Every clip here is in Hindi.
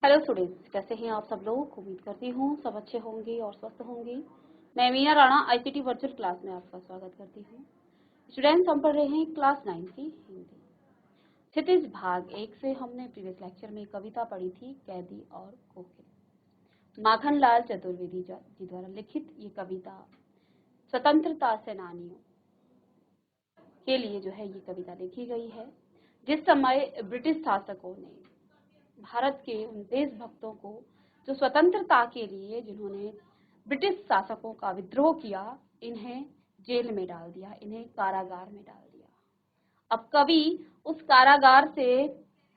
हेलो स्टूडेंट्स, कैसे हैं आप सब लोग। उम्मीद करती हूँ सब अच्छे होंगे और स्वस्थ होंगे। मैं Meena Rana ICT virtual class में आपका स्वागत करती हूँ। स्टूडेंट्स, हम पढ़ रहे हैं क्लास 9 की हिंदी। क्षितिज भाग 1 से हमने प्रीवियस लेक्चर में कविता पढ़ी थी, कैदी और कोकिल। माखनलाल चतुर्वेदी जी द्वारा लिखित ये कविता स्वतंत्रता सेनानियों के लिए ये कविता लिखी गई है। जिस समय ब्रिटिश शासकों ने भारत के उन देशभक्तों को जो स्वतंत्रता के लिए जिन्होंने ब्रिटिश शासकों का विद्रोह किया, इन्हें जेल में डाल दिया, इन्हें कारागार में डाल दिया। अब कवि उस कारागार से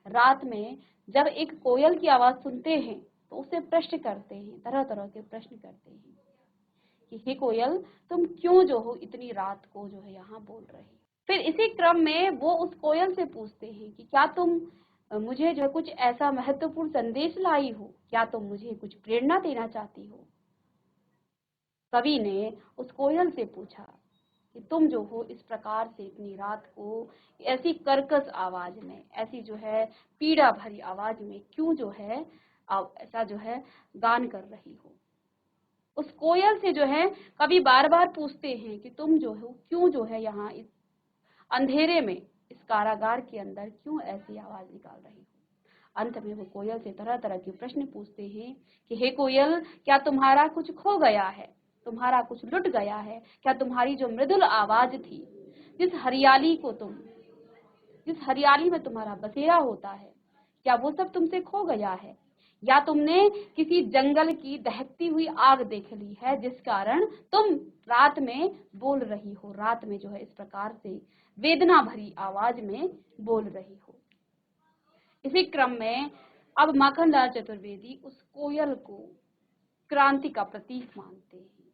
रात में जब एक कोयल की आवाज सुनते हैं तो उसे प्रश्न करते हैं, तरह तरह के प्रश्न करते हैं कि हे कोयल, तुम क्यों इतनी रात को यहाँ बोल रही। फिर इसी क्रम में वो उस कोयल से पूछते हैं कि क्या तुम मुझे कुछ ऐसा महत्वपूर्ण संदेश लाई हो, क्या तुम मुझे कुछ प्रेरणा देना चाहती हो। कवि ने उस कोयल से पूछा कि तुम इस प्रकार से इतनी रात को ऐसी कर्कश आवाज में, ऐसी पीड़ा भरी आवाज में क्यों ऐसा गान कर रही हो। उस कोयल से कवि बार बार पूछते हैं कि तुम क्यों यहाँ इस अंधेरे में, इस कारागार के अंदर क्यों ऐसी आवाज निकाल रही हो। अंत में वो कोयल से तरह तरह के प्रश्न पूछते हैं कि हे कोयल, क्या तुम्हारा कुछ खो गया है, तुम्हारा कुछ लुट गया है, क्या तुम्हारी जो मृदुल आवाज थी, जिस हरियाली में तुम्हारा बसेरा होता है, क्या वो सब तुमसे खो गया है, या तुमने किसी जंगल की दहकती हुई आग देख ली है जिस कारण तुम रात में बोल रही हो, रात में इस प्रकार से वेदना भरी आवाज में बोल रही हो। इसी क्रम में अब माखनलाल चतुर्वेदी उस कोयल को क्रांति का प्रतीक मानते हैं।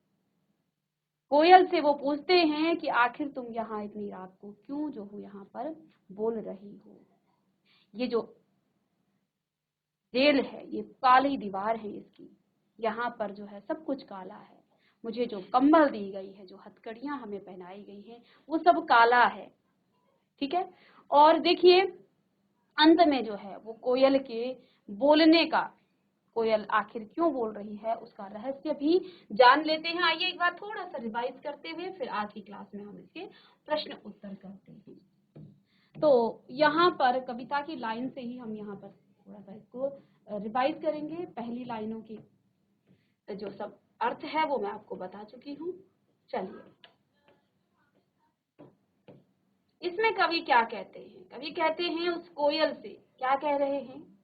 कोयल से वो पूछते हैं कि आखिर तुम यहाँ इतनी रात को क्यों यहाँ पर बोल रही हो। ये जो जेल है, ये काली दीवार है इसकी, यहाँ पर सब कुछ काला है। मुझे जो कंबल दी गई है, जो हथकड़ियां हमें पहनाई गई हैं, वो सब काला है। ठीक है। और देखिए अंत में वो कोयल के बोलने का, कोयल आखिर क्यों बोल रही है, उसका रहस्य भी जान लेते हैं। आइए एक बार थोड़ा सा रिवाइज करते हुए फिर आज की क्लास में हम इसके प्रश्न उत्तर करते हैं। तो यहाँ पर कविता की लाइन से ही हम यहाँ पर थोड़ा सा इसको रिवाइज करेंगे। पहली लाइनों की जो सब अर्थ है वो मैं आपको बता चुकी हूँ। चलिए, इसमें कवि क्या कहते हैं। कवि कहते हैं उस कोयल से, क्या कह रहे हैं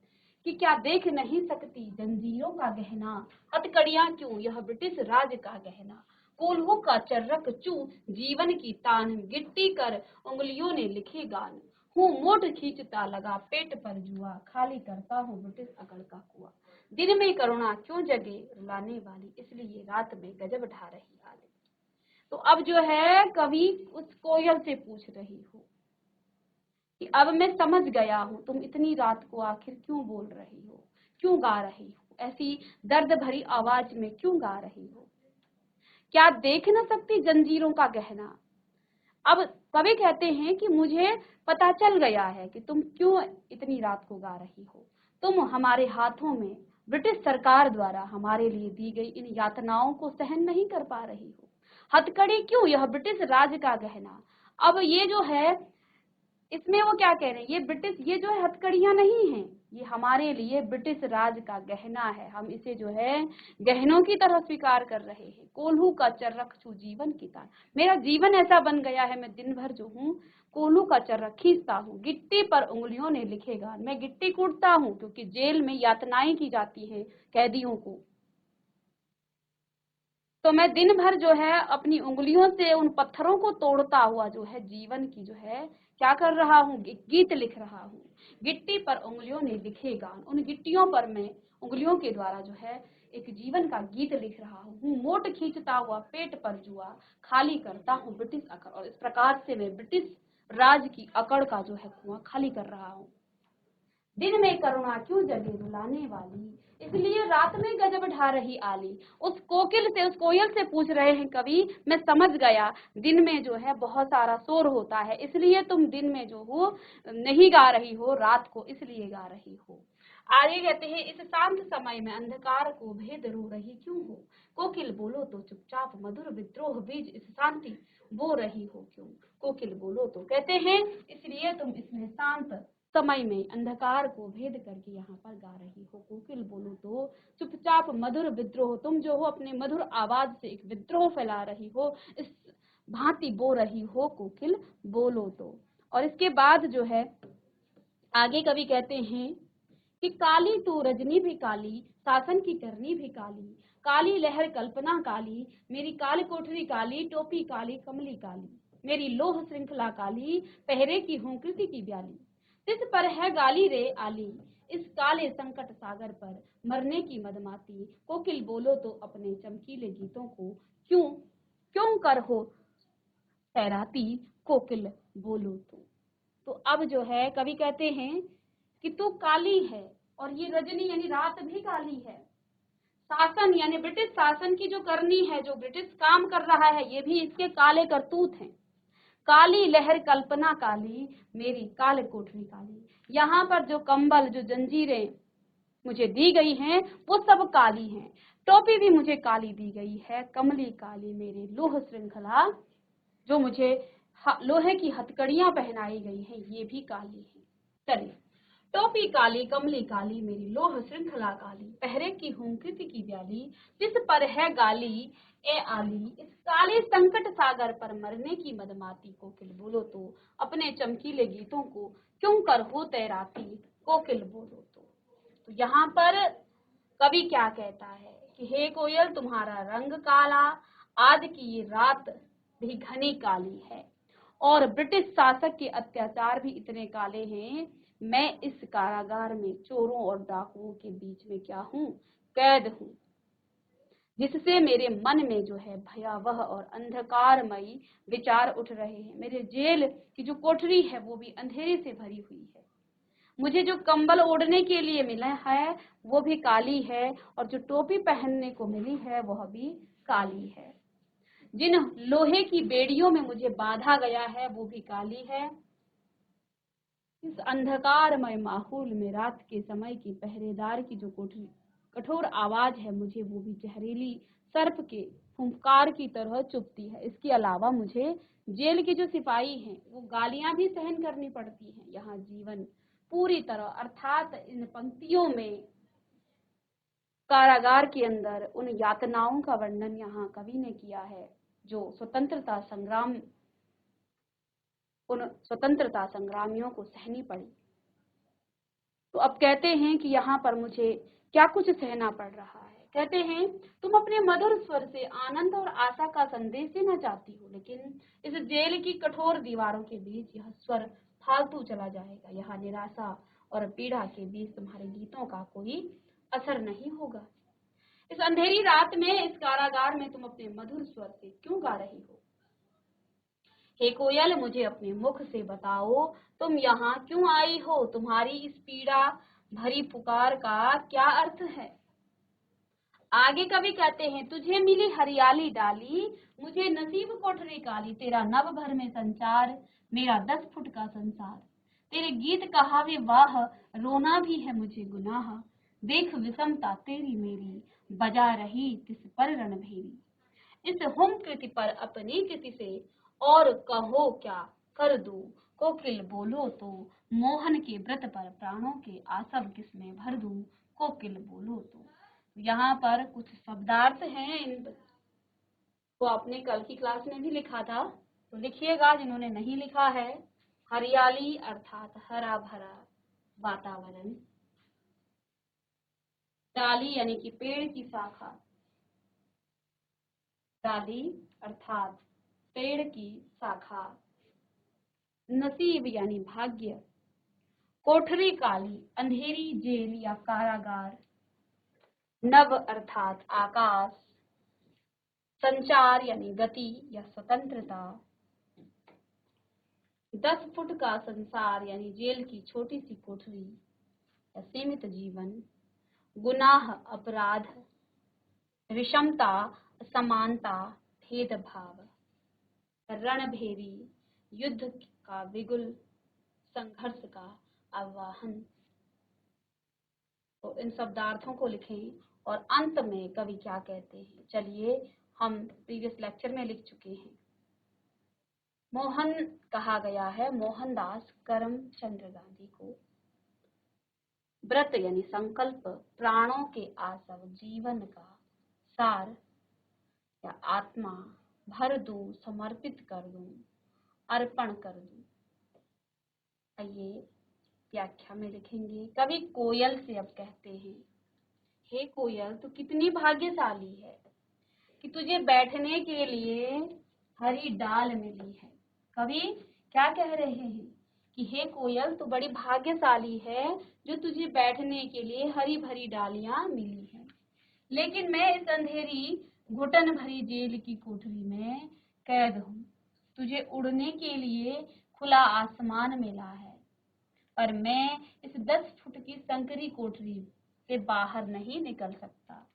कि क्या देख नहीं सकती जंजीरों का गहना, हथकड़ियां क्यों यह ब्रिटिश राज का गहना, कोल्हू का चर्रक चू जीवन की तान, गिट्टी कर उंगलियों ने लिखे गान, हूँ मोट खींचता लगा पेट पर जुआ, खाली करता हूँ ब्रिटिश अकड़ का कुआ, दिन में करुणा क्यों जगे रुलाने वाली, इसलिए रात में गजब ढा रही आली। तो अब कवि उस कोयल से पूछ रही हो कि अब मैं समझ गया हूं तुम इतनी रात को आखिर क्यों बोल रही हो, क्यों गा रही हो, ऐसी दर्द भरी आवाज में क्यों गा रही हो। क्या देख न सकती जंजीरों का गहना। अब कवि कहते हैं कि मुझे पता चल गया है कि तुम क्यों इतनी रात को गा रही हो। तुम हमारे हाथों में ब्रिटिश सरकार द्वारा हमारे लिए दी गई इन यातनाओं को सहन नहीं कर पा रही हो। हथकड़ी क्यों यह ब्रिटिश राज का गहना। अब ये इसमें वो क्या कह रहे हैं, ये ब्रिटिश, ये हथकड़ियां नहीं है, ये हमारे लिए ब्रिटिश राज का गहना है। हम इसे गहनों की तरह स्वीकार कर रहे हैं। कोल्हू का चर्रक छू जीवन की तान, मेरा जीवन ऐसा बन गया है, मैं दिन भर कोल्हू का चर्रक खींचता हूँ, गिट्टी पर उंगलियों ने लिखे गान, मैं गिट्टी कूटता हूँ क्योंकि जेल में यातनाएं की जाती है कैदियों को। तो मैं दिन भर अपनी उंगलियों से उन पत्थरों को तोड़ता हुआ जीवन की क्या कर रहा हूँ, गीत लिख रहा हूँ। गिट्टी पर उंगलियों ने लिखे गान, उन गिट्टियों पर मैं उंगलियों के द्वारा एक जीवन का गीत लिख रहा हूँ। मोट खींचता हुआ पेट पर जुआ, खाली करता हूँ ब्रिटिश अकड़, और इस प्रकार से मैं ब्रिटिश राज की अकड़ का कुआं खाली कर रहा हूँ। दिन में करुणा क्यों जगे रुलाने वाली, इसलिए रात में गजब ढा रही आली। उस कोयल से पूछ रहे हैं कवि, मैं समझ गया दिन में बहुत सारा शोर होता है, इसलिए तुम दिन में नहीं गा रही हो, रात को इसलिए गा रही हो। आगे कहते हैं, इस शांत समय में अंधकार को भेद रो रही क्यों हो, कोकिल बोलो तो चुपचाप मधुर विद्रोह बीज इस शांति बो रही हो क्यों, कोकिल बोलो तो। कहते हैं इसलिए तुम इसमें शांत समय में अंधकार को भेद करके यहाँ पर गा रही हो, कोकिल बोलो तो चुपचाप मधुर विद्रोह, तुम जो हो अपने मधुर आवाज से एक विद्रोह फैला रही हो, इस भांति बो रही हो, कोकिल बोलो तो। और इसके बाद जो है आगे कवि कहते हैं कि काली तू रजनी भी काली, शासन की करनी भी काली, काली लहर कल्पना काली, मेरी काल कोठरी काली, टोपी काली, कमली काली, मेरी लोह श्रृंखला काली, पहरे की हूँ कृति की ब्याली, तिस पर है गाली रे आली, इस काले संकट सागर पर मरने की मदमाती, कोकिल बोलो तो अपने चमकीले गीतों को क्यों क्यों कर हो तैराती, कोकिल बोलो तो अब जो है कवि कहते हैं कि तू काली है, और ये रजनी यानी रात भी काली है, शासन यानी ब्रिटिश शासन की जो करनी है, जो ब्रिटिश काम कर रहा है, ये भी इसके काले करतूत हैं। काली लहर कल्पना काली, मेरी काल कोठरी काली, यहाँ पर जो कंबल जो जंजीरें मुझे दी गई हैं वो सब काली हैं, टोपी भी मुझे काली दी गई है, कमली काली, मेरे लोह श्रृंखला जो मुझे लोहे की हथकड़ियां पहनाई गई हैं ये भी काली है। चलिए, टोपी काली, कमली काली, मेरी लोह श्रृंखला काली, पहरे की हूँ कृति की ब्याली, जिस पर है गाली ए आली, इस काले संकट सागर पर मरने की मदमाती, कोकिल बोलो तो अपने चमकीले गीतों को क्यों कर हो तैराती, कोकिल बोलो तो यहाँ पर कवि क्या कहता है कि हे कोयल तुम्हारा रंग काला, आज की ये रात भी घनी काली है, और ब्रिटिश शासक के अत्याचार भी इतने काले हैं, मैं इस कारागार में चोरों और डाकुओं के बीच में क्या हूँ, कैद हूँ, जिससे मेरे मन में जो है भयावह और अंधकारमयी विचार उठ रहे हैं, मेरे जेल की जो कोठरी है वो भी अंधेरे से भरी हुई है, मुझे जो कंबल ओढ़ने के लिए मिला है वो भी काली है, और जो टोपी पहनने को मिली है वह भी काली है, जिन लोहे की बेड़ियों में मुझे बांधा गया है वो भी काली है, इस अंधकारमय माहौल में रात के समय की पहरेदार की जो कठोर आवाज है मुझे वो भी जहरीली सर्प के फुंकार की तरह चुभती है। इसके अलावा मुझे जेल के जो सिपाही हैं वो गालियां भी सहन करनी पड़ती हैं। यहाँ जीवन पूरी तरह अर्थात इन पंक्तियों में कारागार के अंदर उन यातनाओं का वर्णन यहाँ कवि ने किया है जो उन स्वतंत्रता संग्रामियों को सहनी पड़ी। तो अब कहते हैं कि यहाँ पर मुझे क्या कुछ सहना पड़ रहा है। कहते हैं तुम अपने मधुर स्वर से आनंद और आशा का संदेश देना चाहती हो, लेकिन इस जेल की कठोर दीवारों के बीच यह स्वर फालतू चला जाएगा। यहाँ निराशा और पीड़ा के बीच तुम्हारे गीतों का कोई असर नहीं होगा। इस अंधेरी रात में इस कारागार में तुम अपने मधुर स्वर से क्यों गा रही हो। हे कोयल मुझे अपने मुख से बताओ तुम यहाँ क्यों आई हो, तुम्हारी इस पीड़ा भरी पुकार का क्या अर्थ है। आगे कवि कहते हैं तुझे मिली हरियाली डाली, मुझे नसीब कोठरी काली, तेरा नभ भर में संचार, मेरा 10 फुट का संसार, तेरे गीत कहावे वाह, रोना भी है मुझे गुनाह, देख विषमता तेरी मेरी, बजा रही तिस पर रणभेरी, इस हुम कृति पर अपनी कृति से और कहो क्या कर दूं, कोकिल बोलो तो मोहन के व्रत पर प्राणों के आसव किसमें भर दूं, कोकिल बोलो तो। यहाँ पर कुछ शब्दार्थ हैं, इन को आपने कल की क्लास में भी लिखा था तो लिखिएगा, जिन्होंने नहीं लिखा है। हरियाली अर्थात हरा भरा वातावरण, डाली यानी कि पेड़ की शाखा, डाली अर्थात पेड़ की शाखा, नसीब यानी भाग्य, कोठरी काली अंधेरी जेल या कारागार, नभ अर्थात आकाश, संचार यानी गति या स्वतंत्रता, 10 फुट का संसार यानी जेल की छोटी सी कोठरी या सीमित जीवन, गुनाह अपराध, विषमता असमानता भेदभाव, रणभेरी युद्ध का बिगुल, संघर्ष का आह्वान। तो इन शब्दार्थों को लिखें और अंत में कवि क्या कहते हैं। चलिए, हम प्रीवियस लेक्चर में लिख चुके हैं। मोहन कहा गया है मोहनदास करमचंद गांधी को। व्रत यानी संकल्प, प्राणों के आसव, जीवन का सार या आत्मा, भर दूं, समर्पित कर दूं, अर्पण कर दूं। आइए व्याख्या में लिखेंगे। कवि कोयल से अब कहते हैं, हे कोयल, तू कितनी भाग्यशाली है कि तुझे बैठने के लिए हरी डाल मिली है। कवि क्या कह रहे हैं कि हे कोयल, तू बड़ी भाग्यशाली है जो तुझे बैठने के लिए हरी भरी डालियां मिली है। लेकिन मैं इस अंधेरी घुटन भरी जेल की कोठरी में कैद हूँ। तुझे उड़ने के लिए खुला आसमान मिला है, पर मैं इस 10 फुट की संकरी कोठरी से बाहर नहीं निकल सकता।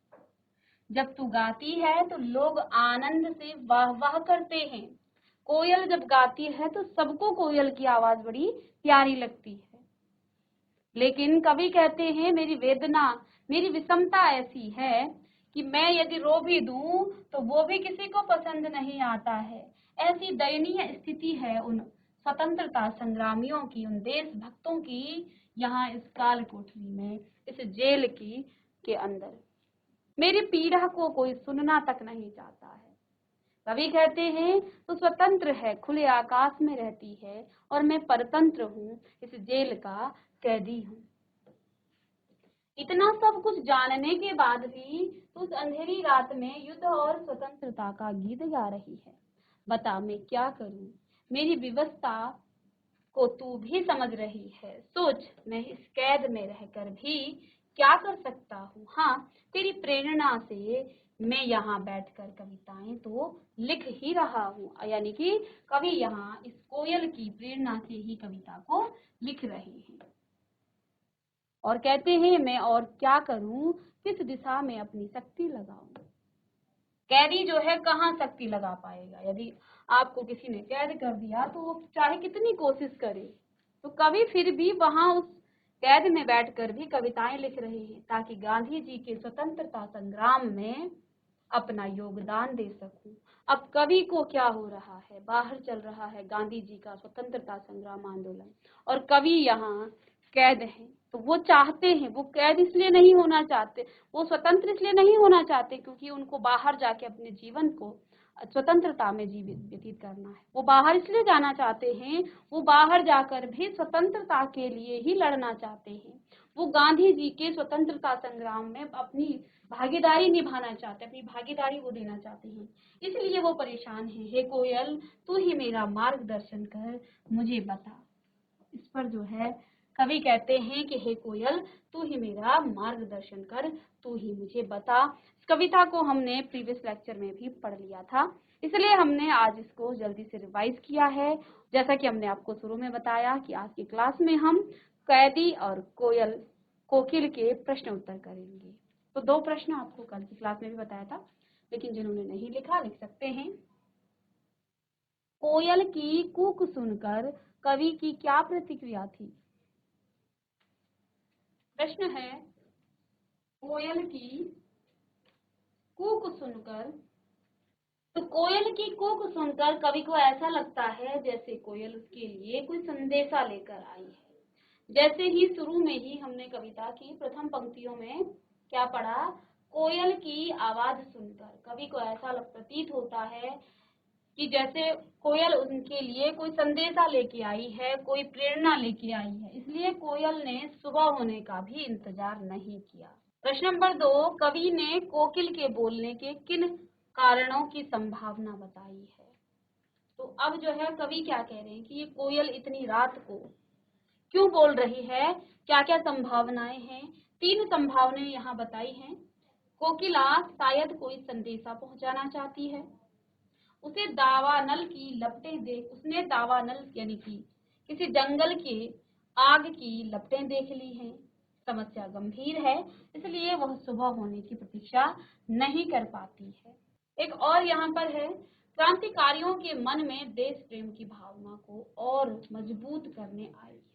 जब तू गाती है तो लोग आनंद से वाह वाह करते हैं। कोयल जब गाती है तो सबको कोयल की आवाज बड़ी प्यारी लगती है। लेकिन कवि कहते हैं, मेरी वेदना, मेरी विषमता ऐसी है कि मैं यदि रो भी दूं तो वो भी किसी को पसंद नहीं आता है। ऐसी दयनीय स्थिति है उन स्वतंत्रता संग्रामियों की, उन देशभक्तों की, यहाँ इस काल कोठरी में, इस जेल की के अंदर। मेरी पीड़ा को कोई सुनना तक नहीं चाहता है। कवि कहते हैं, तो स्वतंत्र है, खुले आकाश में रहती है और मैं परतंत्र हूँ, इस जेल का कैदी हूँ। इतना सब कुछ जानने के बाद भी तो उस अंधेरी रात में युद्ध और स्वतंत्रता का गीत गा रही है। बता मैं क्या करूं, मेरी विवशता को तू भी समझ रही है। सोच, मैं इस कैद में रहकर भी क्या कर सकता हूँ। हाँ, तेरी प्रेरणा से मैं यहाँ बैठकर कविताएं तो लिख ही रहा हूँ। यानी कि कवि यहाँ इस कोयल की प्रेरणा से ही कविता को लिख रहे हैं और कहते हैं, मैं और क्या करूं, किस दिशा में अपनी शक्ति लगाऊं। कैदी जो है कहाँ शक्ति लगा पाएगा। यदि आपको किसी ने कैद कर दिया तो वो चाहे कितनी कोशिश करे, तो कवि फिर भी वहां उस कैद में बैठकर भी कविताएं लिख रहे हैं ताकि गांधी जी के स्वतंत्रता संग्राम में अपना योगदान दे सकूं। अब कवि को क्या हो रहा है, बाहर चल रहा है गांधी जी का स्वतंत्रता संग्राम आंदोलन और कवि यहाँ कैद है। तो वो चाहते हैं, वो कैद इसलिए नहीं होना चाहते, वो स्वतंत्र इसलिए नहीं होना चाहते क्योंकि उनको बाहर जाके अपने जीवन को स्वतंत्रता में जीवित व्यतीत करना है। वो बाहर इसलिए जाना चाहते हैं, वो बाहर जाकर भी स्वतंत्रता के लिए ही लड़ना चाहते हैं। वो गांधी जी के स्वतंत्रता संग्राम में अपनी भागीदारी निभाना चाहते हैं, अपनी भागीदारी वो देना चाहते हैं, इसलिए वो परेशान है। हे कोयल, तू ही मेरा मार्गदर्शन कर, मुझे बता। इस पर जो है कवि कहते हैं कि हे कोयल, तू ही मेरा मार्गदर्शन कर, तू ही मुझे बता। इस कविता को हमने प्रीवियस लेक्चर में भी पढ़ लिया था, इसलिए हमने आज इसको जल्दी से रिवाइज किया है। जैसा कि हमने आपको शुरू में बताया कि आज की क्लास में हम कैदी और कोयल, कोकिल के प्रश्न उत्तर करेंगे। तो 2 प्रश्न आपको कल की क्लास में भी बताया था, लेकिन जिन्होंने नहीं लिखा लिख सकते हैं। कोयल की कूक सुनकर कवि की क्या प्रतिक्रिया थी। प्रश्न है, कोयल की कूक सुनकर, तो कोयल की कूक सुनकर कवि को ऐसा लगता है जैसे कोयल उसके लिए कोई संदेशा लेकर आई है। जैसे ही शुरू में ही हमने कविता की प्रथम पंक्तियों में क्या पढ़ा, कोयल की आवाज सुनकर कवि को ऐसा प्रतीत होता है कि जैसे कोयल उनके लिए कोई संदेशा लेके आई है, कोई प्रेरणा लेके आई है, इसलिए कोयल ने सुबह होने का भी इंतजार नहीं किया। प्रश्न नंबर 2, कवि ने कोकिल के बोलने के किन कारणों की संभावना बताई है। तो अब जो है कवि क्या कह रहे हैं कि ये कोयल इतनी रात को क्यों बोल रही है, क्या क्या संभावनाएं हैं। 3 संभावनाएं यहाँ बताई हैं। कोकिला शायद कोई संदेशा पहुंचाना चाहती है, उसे दावानल की लपटें देख, उसने दावानल यानी कि किसी जंगल के आग की लपटें देख ली हैं। समस्या गंभीर है, इसलिए वह सुबह होने की प्रतीक्षा नहीं कर पाती है। एक और यहाँ पर है, क्रांतिकारियों के मन में देश प्रेम की भावना को और मजबूत करने आई है।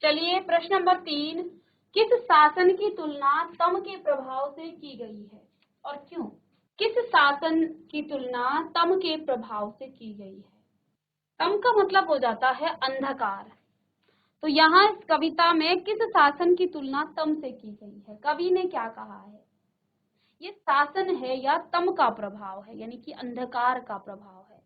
चलिए प्रश्न नंबर 3, किस शासन की तुलना तम के प्रभाव से की गई है और क्यों? किस शासन की तुलना तम के प्रभाव से की गई है? तम का मतलब हो जाता है अंधकार। तो यहाँ इस कविता में किस शासन की तुलना तम से की गई है? कवि ने क्या कहा है? ये शासन है या तम का प्रभाव है, यानी कि अंधकार का प्रभाव है।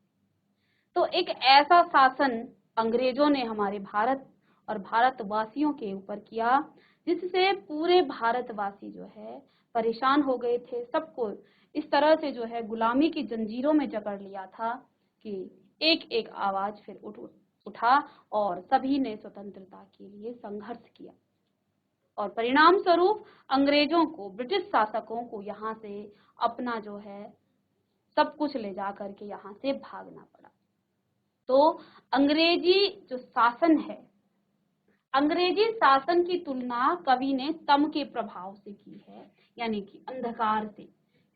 तो एक ऐसा शासन अंग्रेजों ने हमारे भारत और भारतवासियों के ऊपर किया जिससे पूरे भारतवासी जो है परेशान हो गए थे। सबको इस तरह से जो है गुलामी की जंजीरों में जकड़ लिया था कि एक एक आवाज फिर उठा और सभी ने स्वतंत्रता के लिए संघर्ष किया और परिणाम स्वरूप अंग्रेजों को, ब्रिटिश शासकों को यहाँ से अपना जो है सब कुछ ले जा करके यहाँ से भागना पड़ा। तो अंग्रेजी जो शासन है, अंग्रेजी शासन की तुलना कवि ने तम के प्रभाव से की है, यानी कि अंधकार से।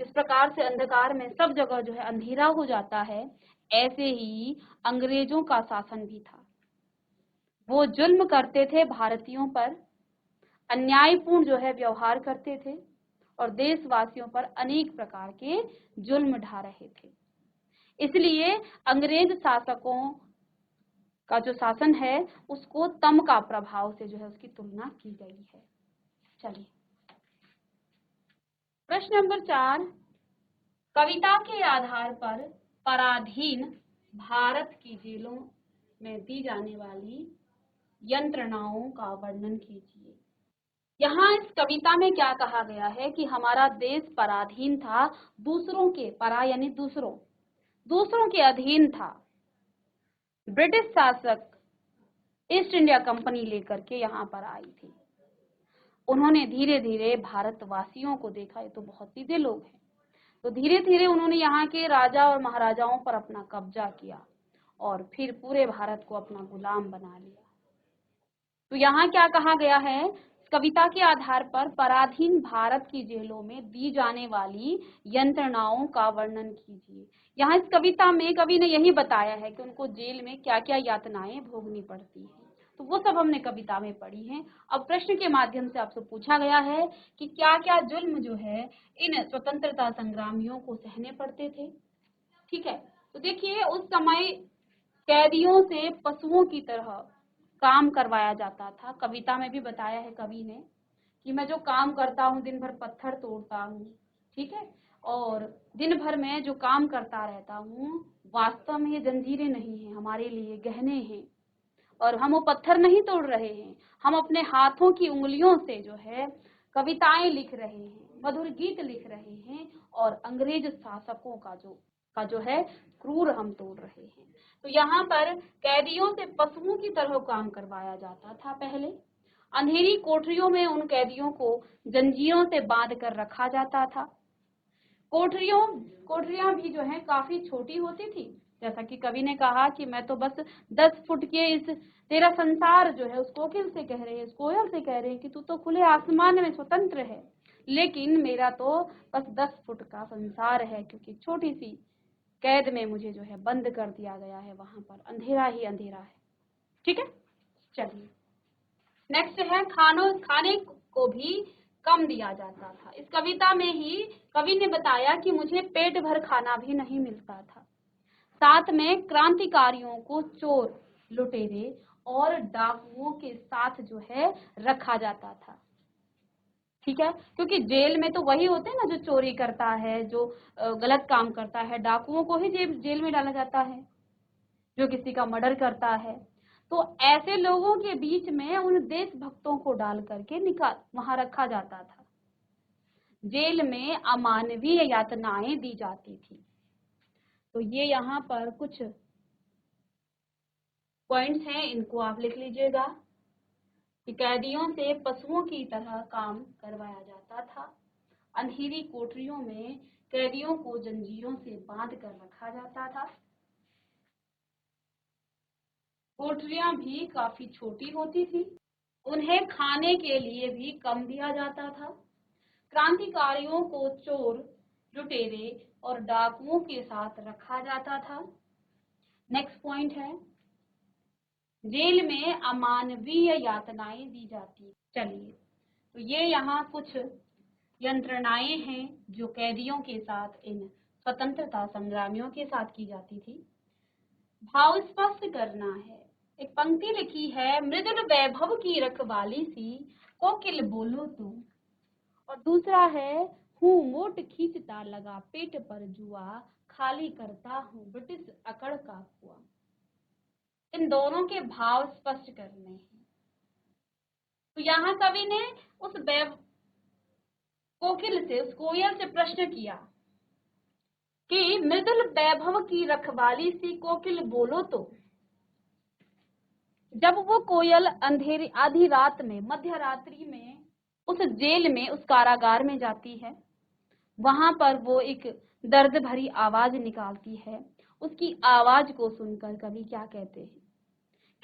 जिस प्रकार से अंधकार में सब जगह जो है अंधेरा हो जाता है, ऐसे ही अंग्रेजों का शासन भी था। वो जुल्म करते थे भारतीयों पर, अन्यायपूर्ण जो है व्यवहार करते थे और देशवासियों पर अनेक प्रकार के जुल्म ढा रहे थे। इसलिए अंग्रेज शासकों का जो शासन है उसको तम का प्रभाव से जो है उसकी तुलना की गई है। चलिए प्रश्न नंबर 4, कविता के आधार पर पराधीन भारत की जेलों में दी जाने वाली यंत्रणाओं का वर्णन कीजिए। यहाँ इस कविता में क्या कहा गया है कि हमारा देश पराधीन था, दूसरों के, परा यानी दूसरों के अधीन था। ब्रिटिश शासक ईस्ट इंडिया कंपनी लेकर के यहाँ पर आई थी। उन्होंने धीरे धीरे भारतवासियों को देखा, ये तो बहुत सीधे लोग हैं, तो धीरे धीरे उन्होंने यहाँ के राजा और महाराजाओं पर अपना कब्जा किया और फिर पूरे भारत को अपना गुलाम बना लिया। तो यहाँ क्या कहा गया है, कविता के आधार पर पराधीन भारत की जेलों में दी जाने वाली यंत्रणाओं का वर्णन कीजिए। यहाँ इस कविता में कवि ने यही बताया है कि उनको जेल में क्या क्या यातनाएं भोगनी पड़ती हैं, तो वो सब हमने कविता में पढ़ी हैं। अब प्रश्न के माध्यम से आपसे पूछा गया है कि क्या क्या जुल्म जो है इन स्वतंत्रता संग्रामियों को सहने पड़ते थे। ठीक है, तो देखिए उस समय कैदियों से पशुओं की तरह काम करवाया जाता था। कविता में भी बताया है कवि ने कि मैं जो काम करता हूँ, दिन भर पत्थर तोड़ता हूँ, ठीक है, और दिन भर में जो काम करता रहता हूँ, वास्तव में ये जंजीरें नहीं है, हमारे लिए गहने हैं और हम वो पत्थर नहीं तोड़ रहे हैं, हम अपने हाथों की उंगलियों से जो है कविताएं लिख रहे हैं, मधुर गीत लिख रहे हैं और अंग्रेज शासकों का जो है क्रूर हम तोड़ रहे हैं। तो यहाँ पर कैदियों से पशुओं की तरह काम करवाया जाता था। पहले अंधेरी कोठरियों में उन कैदियों को जंजीरों से बांध कर रखा जाता था। कोठरियां भी जो है काफी छोटी होती थी। जैसा कि कवि ने कहा कि मैं तो बस 10 फुट के इस तेरा संसार जो है उस कोकिल से कह रहे हैं, उस कोयल से कह रहे हैं कि तू तो खुले आसमान में स्वतंत्र है, लेकिन मेरा तो बस 10 फुट का संसार है, क्योंकि छोटी सी कैद में मुझे जो है बंद कर दिया गया है, वहां पर अंधेरा ही अंधेरा है। ठीक है, चलिए नेक्स्ट है, खाने को भी कम दिया जाता था। इस कविता में ही कवि ने बताया कि मुझे पेट भर खाना भी नहीं मिलता था। साथ में क्रांतिकारियों को चोर, लुटेरे और डाकुओं के साथ जो है रखा जाता था। ठीक है, क्योंकि जेल में तो वही होते हैं ना जो चोरी करता है, जो गलत काम करता है, डाकुओं को ही जेल में डाला जाता है, जो किसी का मर्डर करता है। तो ऐसे लोगों के बीच में उन देशभक्तों को डाल करके वहां रखा जाता था। जेल में अमानवीय यातनाएं दी जाती थी। तो ये यहाँ पर कुछ पॉइंट्स हैं, इनको आप लिख लीजिएगा कि कैदियों से पशुओं की तरह काम करवाया जाता था। अंधेरी कोठरियों में कैदियों को जंजीरों से बांध कर रखा जाता था। कोठरियां भी काफी छोटी होती थी। उन्हें खाने के लिए भी कम दिया जाता था। क्रांतिकारियों को चोर, लुटेरे और डाकुओं के साथ रखा जाता था। नेक्स्ट पॉइंट है, जेल में अमानवीय यातनाएं दी जाती। चलिए, तो ये यहाँ कुछ यंत्रणाएं हैं जो कैदियों के साथ, इन स्वतंत्रता संग्रामियों के साथ की जाती थी। भाव स्पष्ट करना है। एक पंक्ति लिखी है, मृदुल वैभव की रखवाली सी कोकिल बोलो तू, और दूसरा है, हूँ मोट खींचता लगा पेट पर जुआ, खाली करता हूँ ब्रिटिश अकड़ का कुआं। इन दोनों के भाव स्पष्ट करने हैं। तो यहाँ कवि ने उस कोकिल से, उस कोयल से प्रश्न किया कि मृदुल वैभव की रखवाली सी कोकिल बोलो तो। जब वो कोयल अंधेरी आधी रात में, मध्य रात्रि में उस जेल में, उस कारागार में जाती है, वहां पर वो एक दर्द भरी आवाज निकालती है। उसकी आवाज को सुनकर कवि क्या कहते हैं?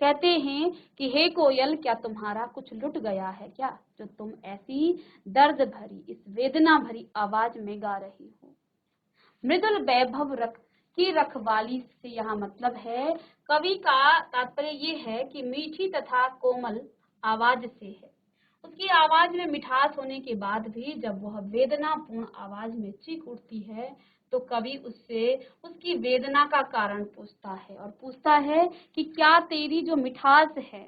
कहते हैं कि हे कोयल, क्या तुम्हारा कुछ लुट गया है क्या, जो तुम ऐसी दर्द भरी, इस वेदना भरी आवाज में गा रही हो। मृदुल वैभव की रखवाली से यहाँ मतलब है, कवि का तात्पर्य ये है कि मीठी तथा कोमल आवाज से है। उसकी आवाज में मिठास होने के बाद भी जब वह वेदनापूर्ण आवाज में चीख उठती है, तो कवि उससे उसकी वेदना का कारण पूछता है, और पूछता है कि क्या तेरी जो मिठास है,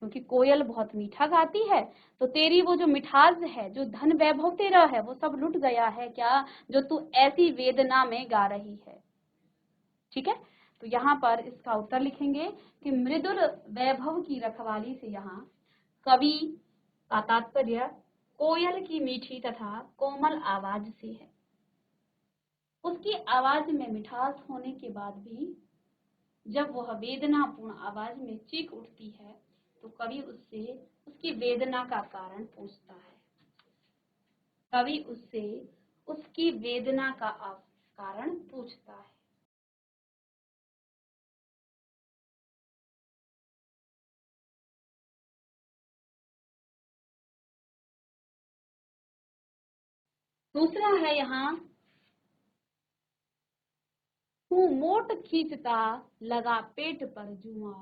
क्योंकि कोयल बहुत मीठा गाती है, तो तेरी वो जो मिठास है, जो धन वैभव तेरा है, वो सब लुट गया है क्या, जो तू ऐसी वेदना में गा रही है। ठीक है, तो यहाँ पर इसका उत्तर लिखेंगे कि मृदुल वैभव की रखवाली से यहाँ कवि का तात्पर्य कोयल की मीठी तथा कोमल आवाज से है। उसकी आवाज में मिठास होने के बाद भी जब वह वेदनापूर्ण आवाज में चीख उठती है, तो कवि उससे उसकी वेदना का कारण पूछता है। कवि उससे उसकी वेदना का कारण पूछता है। दूसरा है यहाँ, हूँ मोट खींचता लगा पेट पर जुआ,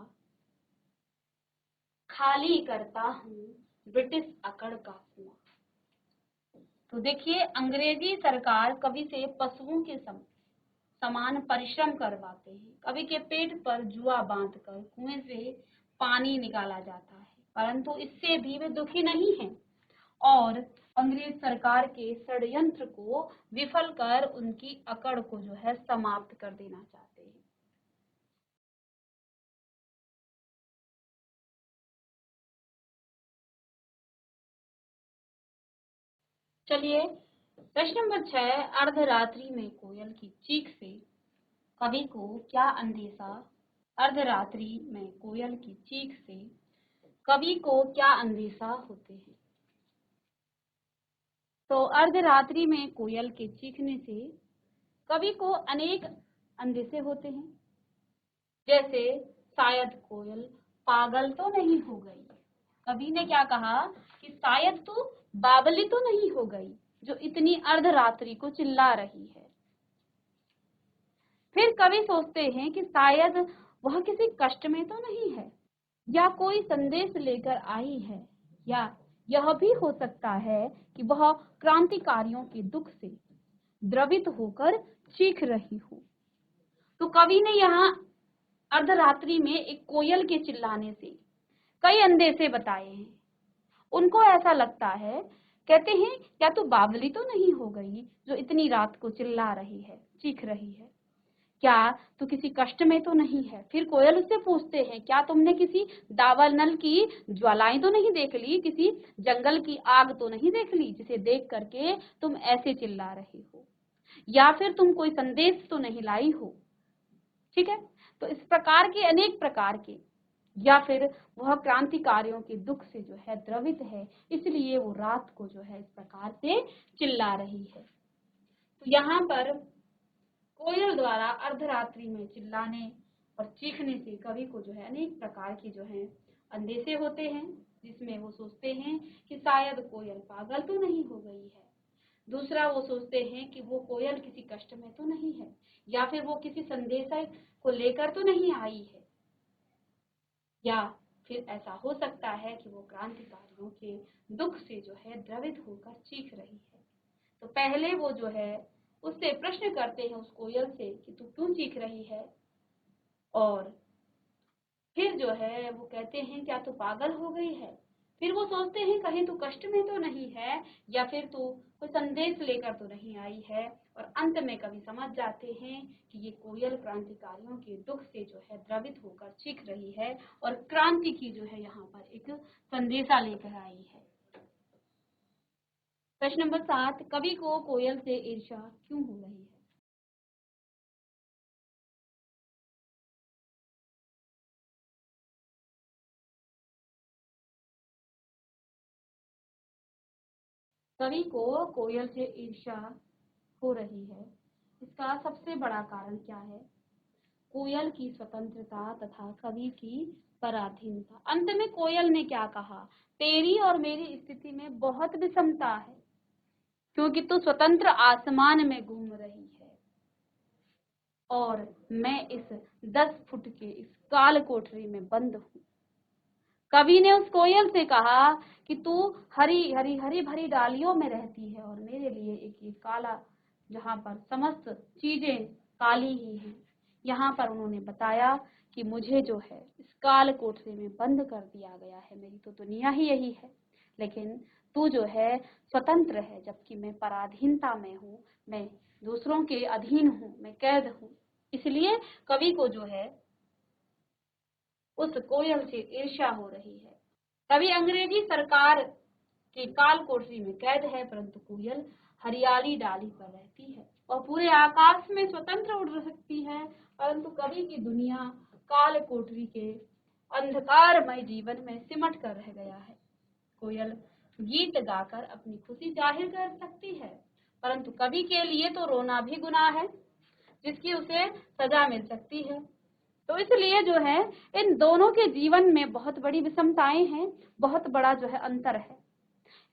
खाली करता हूँ ब्रिटिश अकड़ का कुआं। तो देखिए, अंग्रेजी सरकार कवि से पशुओं के समान परिश्रम करवाते हैं। कवि के पेट पर जुआ बांधकर कुएं से पानी निकाला जाता है, परंतु इससे भी वे दुखी नहीं हैं और अंग्रेज सरकार के षड्यंत्र को विफल कर उनकी अकड़ को जो है समाप्त कर देना चाहते हैं। चलिए, प्रश्न नंबर 6, अर्धरात्रि में कोयल की चीख से कवि को क्या अंदेशा? अर्धरात्रि में कोयल की चीख से कवि को क्या अंदेशा होते हैं? तो अर्धरात्रि में कोयल के चीखने से कवि को अनेक अंदेशे होते हैं, जैसे शायद कोयल पागल तो नहीं हो गई। कवि ने क्या कहा कि शायद तू बावली तो नहीं हो गई, जो इतनी अर्धरात्रि को चिल्ला रही है। फिर कवि सोचते हैं कि शायद वह किसी कष्ट में तो नहीं है, या कोई संदेश लेकर आई है, या यह भी हो सकता है कि वह क्रांतिकारियों के दुख से द्रवित होकर चीख रही हो। तो कवि ने यहाँ अर्धरात्रि में एक कोयल के चिल्लाने से कई अंदेशे बताए हैं। उनको ऐसा लगता है, कहते हैं, क्या तू बावली तो नहीं हो गई, जो इतनी रात को चिल्ला रही है, चीख रही है? क्या तू किसी कष्ट में तो नहीं है? फिर कोयल उससे पूछते हैं, क्या तुमने किसी दावानल की ज्वालाएं तो नहीं देख ली, किसी जंगल की आग तो नहीं देख ली, जिसे देख करके तुम ऐसे चिल्ला रही हो? या फिर तुम कोई संदेश तो नहीं लाई हो? ठीक है, तो इस प्रकार के अनेक प्रकार के, या फिर वह क्रांतिकारियों के दुख से जो है द्रवित है, इसलिए वो रात को जो है इस प्रकार से चिल्ला रही है। तो यहाँ पर कोयल द्वारा अर्धरात्रि में चिल्लाने और चीखने से कवि को जो है अनेक प्रकार की जो है अंदेशे होते हैं, जिसमें वो सोचते हैं कि शायद कोयल पागल तो नहीं हो गई है। दूसरा, वो सोचते हैं कि वो कोयल किसी कष्ट में तो नहीं है, या फिर वो किसी संदेश को लेकर तो नहीं आई है, या फिर ऐसा हो सकता है कि वो क्रांतिकारियों के दुख से जो है द्रवित होकर चीख रही है। तो पहले वो जो है उससे प्रश्न करते हैं उस कोयल से कि तू क्यों चीख रही है, और फिर जो है वो कहते हैं क्या तू पागल हो गई है। फिर वो सोचते हैं कहीं तू कष्ट में तो नहीं है, या फिर तू कोई संदेश लेकर तो नहीं आई है, और अंत में कवि समझ जाते हैं कि ये कोयल क्रांतिकारियों के दुख से जो है द्रवित होकर चीख रही है और क्रांति की जो है यहाँ पर एक संदेशा लेकर आई है। प्रश्न नंबर 7, कवि को कोयल से ईर्ष्या क्यों हो रही है? कवि को कोयल से ईर्ष्या हो रही है, इसका सबसे बड़ा कारण क्या है? कोयल की स्वतंत्रता तथा कवि की पराधीनता। अंत में कोयल ने क्या कहा? तेरी और मेरी स्थिति में बहुत विषमता है, क्योंकि तू स्वतंत्र आसमान में घूम रही है और मैं इस 10 फुट के इस काल कोठरी में बंद हूँ। कवि ने उस कोयल से कहा कि तू हरी हरी हरी भरी डालियों में रहती है और मेरे लिए एक ये काला, जहाँ पर समस्त चीजें काली ही हैं। यहाँ पर उन्होंने बताया कि मुझे जो है इस काल कोठरी में बंद कर दिया गया है, मेरी तो दुनिया ही यही है, लेकिन तू जो है स्वतंत्र है, जबकि मैं पराधीनता में हूँ, मैं दूसरों के अधीन हूँ, मैं कैद हूँ। इसलिए कवि को जो है उस कोयल से ईर्ष्या हो रही है। तभी अंग्रेजी सरकार के काल कोठरी में कैद है, परंतु कोयल हरियाली डाली पर रहती है और पूरे आकाश में स्वतंत्र उड़ सकती है, परंतु कवि की दुनिया काल कोठरी के अंधकारमय जीवन में सिमट कर रह गया है। कोयल गीत गाकर अपनी खुशी जाहिर कर सकती है, परंतु कवि के लिए तो रोना भी गुनाह है, जिसकी उसे सजा मिल सकती है। तो इसलिए जो है इन दोनों के जीवन में बहुत बड़ी विषमताएं हैं, बहुत बड़ा जो है अंतर है।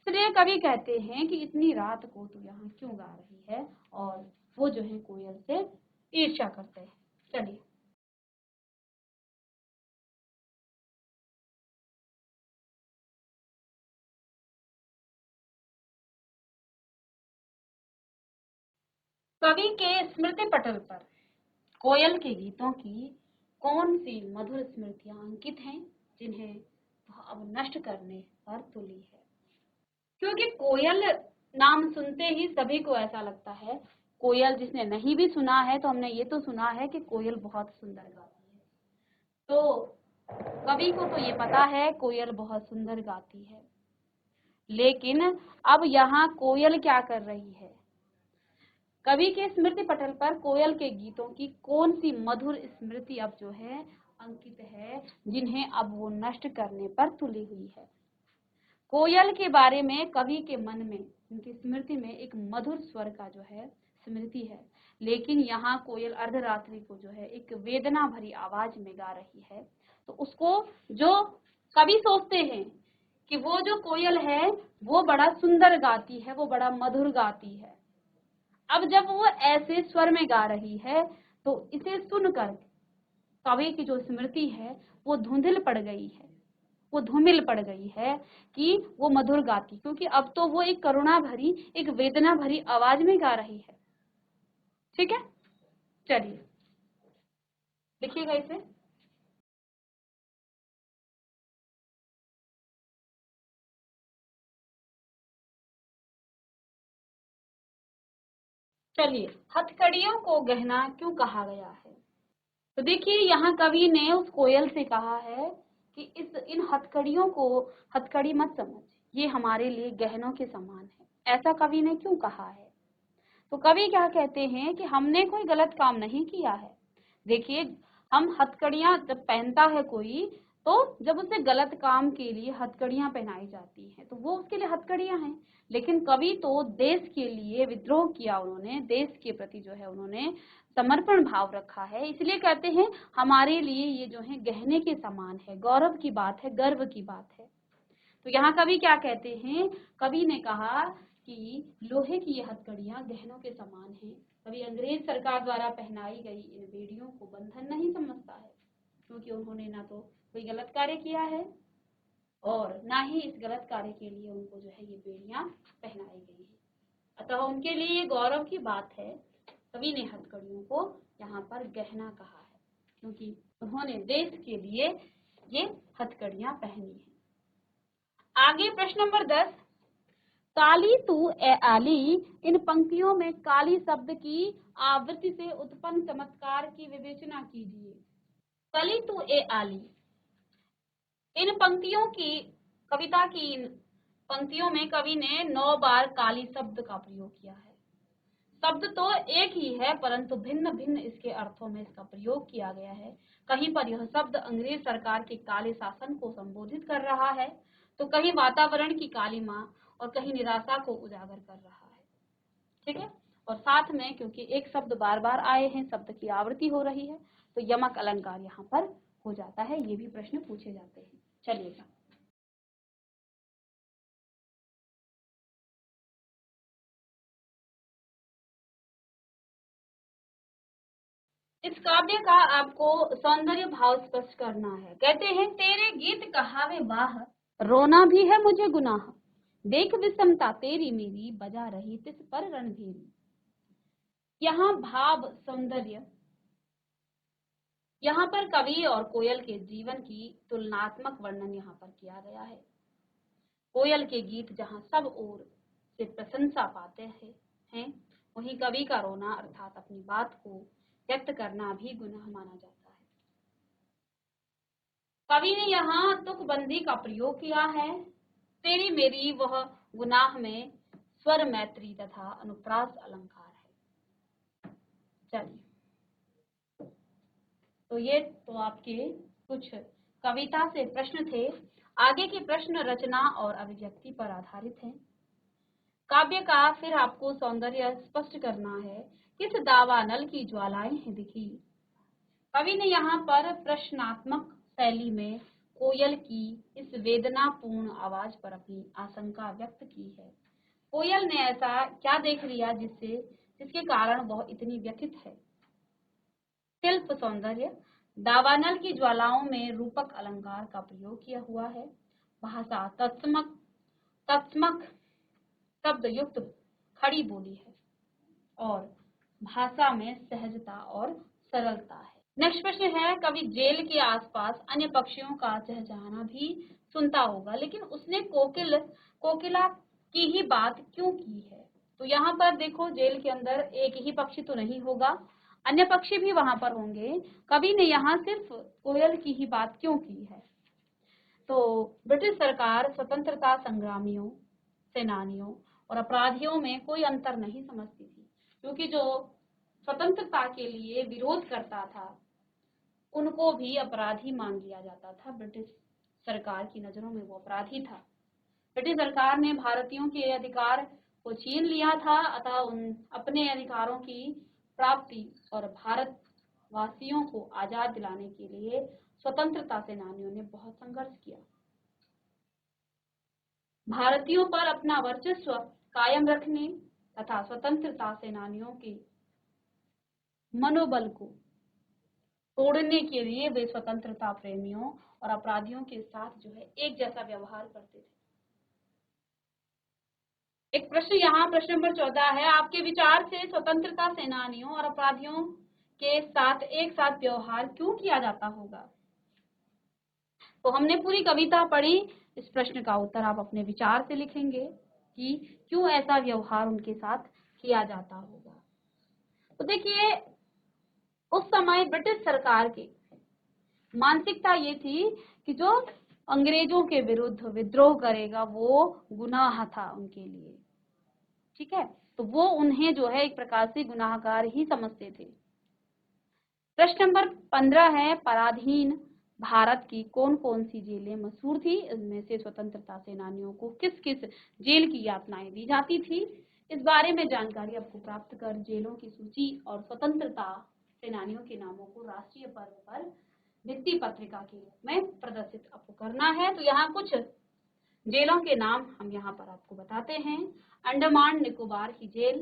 इसलिए कवि कहते हैं कि इतनी रात को तू यहाँ क्यों गा रही है, और वो जो है कोयल से ईर्ष्या करते हैं। चलिए, कवि के स्मृति पटल पर कोयल के गीतों की कौन सी मधुर स्मृतियां अंकित हैं, जिन्हें वह अब नष्ट करने पर तुली है? क्योंकि कोयल नाम सुनते ही सभी को ऐसा लगता है, कोयल जिसने नहीं भी सुना है तो हमने ये तो सुना है कि कोयल बहुत सुंदर गाती है। तो कवि को तो ये पता है कोयल बहुत सुंदर गाती है, लेकिन अब यहाँ कोयल क्या कर रही है? कवि के स्मृति पटल पर कोयल के गीतों की कौन सी मधुर स्मृति अब जो है अंकित है, जिन्हें अब वो नष्ट करने पर तुली हुई है? कोयल के बारे में कवि के मन में, उनकी स्मृति में एक मधुर स्वर का जो है स्मृति है, लेकिन यहाँ कोयल अर्धरात्रि को जो है एक वेदना भरी आवाज में गा रही है। तो उसको जो कवि सोचते हैं कि वो जो कोयल है वो बड़ा सुंदर गाती है, वो बड़ा मधुर गाती है, अब जब वो ऐसे स्वर में गा रही है तो इसे सुनकर कवि की जो स्मृति है वो धुंधल पड़ गई है, वो धूमिल पड़ गई है कि वो मधुर गाती, क्योंकि अब तो वो एक करुणा भरी, एक वेदना भरी आवाज में गा रही है। ठीक है, चलिए लिखिएगा इसे। चलिए, हथकड़ियों को गहना क्यों कहा गया है? तो देखिए, यहाँ कवि ने उस कोयल से कहा है कि इन हथकड़ियों को हथकड़ी मत समझ, ये हमारे लिए गहनों के समान है। ऐसा कवि ने क्यों कहा है? तो कवि क्या कहते हैं कि हमने कोई गलत काम नहीं किया है। देखिए, हम हथकड़ियां जब पहनता है कोई, तो जब उसे गलत काम के लिए हथकड़ियां पहनाई जाती हैं तो वो उसके लिए हथकड़ियां हैं, लेकिन कवि तो देश के लिए विद्रोह किया, उन्होंने देश के प्रति जो है उन्होंने समर्पण भाव रखा है, इसलिए कहते हैं हमारे लिए ये जो है गहने के समान है, गौरव की बात है, गर्व की बात है। तो यहाँ कवि क्या कहते हैं? कवि ने कहा कि लोहे की ये हथकड़ियां गहनों के समान हैं। कभी अंग्रेज सरकार द्वारा पहनाई गई इन बेड़ियों को बंधन नहीं समझता है, क्योंकि उन्होंने ना तो कोई गलत कार्य किया है और ना ही इस गलत कार्य के लिए उनको जो है ये बेड़ियां पहनाई गई है। अतः उनके लिए ये गौरव की बात है। कवि ने हथकड़ियों को यहाँ पर गहना कहा है क्योंकि उन्होंने देश के लिए ये हथकड़ियां पहनी है। आगे प्रश्न नंबर 10, काली तू ए आली, इन पंक्तियों में काली शब्द की आवृत्ति से उत्पन्न चमत्कार की विवेचना कीजिए। काली तू ए आली, इन पंक्तियों की कविता की इन पंक्तियों में कवि ने 9 बार काली शब्द का प्रयोग किया है। शब्द तो एक ही है परंतु भिन्न भिन्न इसके अर्थों में इसका प्रयोग किया गया है। कहीं पर यह शब्द अंग्रेज सरकार के काले शासन को संबोधित कर रहा है तो कहीं वातावरण की कालिमा और कहीं निराशा को उजागर कर रहा है। ठीक है, और साथ में क्योंकि एक शब्द बार बार आए हैं, शब्द की आवृत्ति हो रही है, तो यमक अलंकार यहाँ पर हो जाता है। ये भी प्रश्न पूछे जाते हैं। चलिएगा, इस काव्य का आपको सौंदर्य भाव स्पष्ट करना है। कहते हैं, तेरे गीत कहावे बाह, रोना भी है मुझे गुनाह, देख विषमता तेरी मेरी, बजा रही तिस पर रणभेरी। यहाँ भाव सौंदर्य, यहाँ पर कवि और कोयल के जीवन की तुलनात्मक वर्णन यहाँ पर किया गया है। कोयल के गीत जहाँ सब ओर से प्रशंसा पाते हैं, वहीं कवि का रोना अर्थात अपनी बात को व्यक्त करना भी गुनाह माना जाता है। कवि ने यहाँ तुकबंदी का प्रयोग किया है। तेरी मेरी वह गुनाह में स्वर मैत्री तथा अनुप्रास अलंकार है। चलिए, तो ये तो आपके कुछ कविता से प्रश्न थे। आगे के प्रश्न रचना और अभिव्यक्ति पर आधारित हैं। काव्य का फिर आपको सौंदर्य स्पष्ट करना है। किस दावानल की ज्वालाएं हैं दिखी। कवि ने यहाँ पर प्रश्नात्मक शैली में कोयल की इस वेदनापूर्ण आवाज पर अपनी आशंका व्यक्त की है। कोयल ने ऐसा क्या देख लिया जिसके कारण वह इतनी व्यथित है। शिल्प सौंदर्य, दावानल की ज्वालाओं में रूपक अलंकार का प्रयोग किया हुआ है। भाषा तत्समक शब्द युक्त खड़ी बोली है और भाषा में सहजता और सरलता है। नेक्स्ट प्रश्न है, कवि जेल के आसपास अन्य पक्षियों का चहचहाना भी सुनता होगा लेकिन उसने कोकिला की ही बात क्यों की है। तो यहाँ पर देखो, जेल के अंदर एक ही पक्षी तो नहीं होगा, अन्य पक्षी भी वहां पर होंगे। कवि ने यहाँ सिर्फ कोयल की ही बात क्यों की है। तो ब्रिटिश सरकार स्वतंत्रता संग्रामियों, सेनानियों और अपराधियों में कोई अंतर नहीं समझती थी, क्योंकि जो स्वतंत्रता के लिए विरोध करता था उनको भी अपराधी मान लिया जाता था। ब्रिटिश सरकार की नजरों में वो अपराधी था। ब्रिटिश सरकार ने भारतीयों के अधिकार को छीन लिया था, अतः उन अपने अधिकारों की प्राप्ति और भारत वासियों को आजाद दिलाने के लिए स्वतंत्रता सेनानियों ने बहुत संघर्ष किया। भारतीयों पर अपना वर्चस्व कायम रखने तथा स्वतंत्रता सेनानियों के मनोबल को तोड़ने के लिए वे स्वतंत्रता प्रेमियों और अपराधियों के साथ जो है एक जैसा व्यवहार करते थे। एक प्रश्न यहाँ, प्रश्न नंबर 14 है, आपके विचार से स्वतंत्रता सेनानियों और अपराधियों के साथ एक साथ व्यवहार क्यों किया जाता होगा। तो हमने पूरी कविता पढ़ी, इस प्रश्न का उत्तर आप अपने विचार से लिखेंगे कि क्यों ऐसा व्यवहार उनके साथ किया जाता होगा। तो देखिए, उस समय ब्रिटिश सरकार की मानसिकता ये थी कि जो अंग्रेजों के विरुद्ध विद्रोह करेगा वो गुनाह था उनके लिए। ठीक है, तो वो उन्हें जो है एक प्रकार से गुनाहगार ही समझते थे। प्रश्न नंबर 15 है, पराधीन भारत की कौन कौन सी जेलें मशहूर थी। इनमें से स्वतंत्रता सेनानियों को किस किस जेल की यातनाएं दी जाती थी। इस बारे में जानकारी आपको प्राप्त कर जेलों की सूची और स्वतंत्रता सेनानियों के नामों को राष्ट्रीय पर्व पर भित्ति पत्रिका के रूप में प्रदर्शित आपको करना है। तो यहाँ कुछ जेलों के नाम हम यहाँ पर आपको बताते हैं। अंडमान निकोबार की जेल,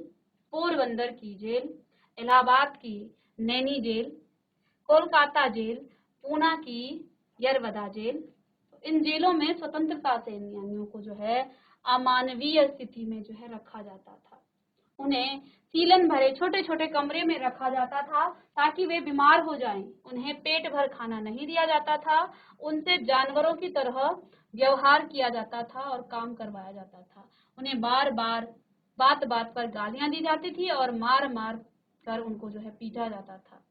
पोरबंदर की जेल, इलाहाबाद की नैनी जेल, कोलकाता जेल, पूना की यरवदा जेल। इन जेलों में स्वतंत्रता सेनानियों को जो है अमानवीय स्थिति में जो है रखा जाता था। उन्हें सीलन भरे छोटे छोटे कमरे में रखा जाता था ताकि वे बीमार हो जाएं। उन्हें पेट भर खाना नहीं दिया जाता था। उनसे जानवरों की तरह व्यवहार किया जाता था और काम करवाया जाता था। उन्हें बार बार बात बात पर गालियां दी जाती थी और मार मार कर उनको जो है पीटा जाता था।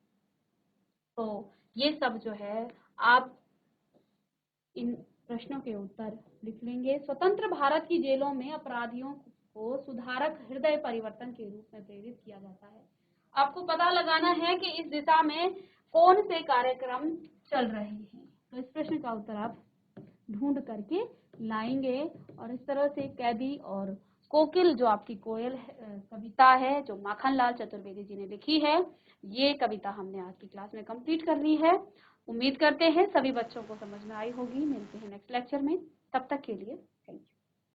तो ये सब जो है आप इन प्रश्नों के उत्तर लिख लेंगे। स्वतंत्र भारत की जेलों में अपराधियों को सुधारक हृदय परिवर्तन के रूप में प्रेरित किया जाता है। आपको पता लगाना है कि इस दिशा में कौन से कार्यक्रम चल रहे हैं। तो इस प्रश्न का उत्तर आप ढूंढ करके लाएंगे। और इस तरह से कैदी और कोकिल जो आपकी कोयल कविता है जो माखनलाल चतुर्वेदी जी ने लिखी है, ये कविता हमने आज की क्लास में कंप्लीट कर ली है। उम्मीद करते हैं सभी बच्चों को समझ में आई होगी। मिलते हैं नेक्स्ट लेक्चर में, तब तक के लिए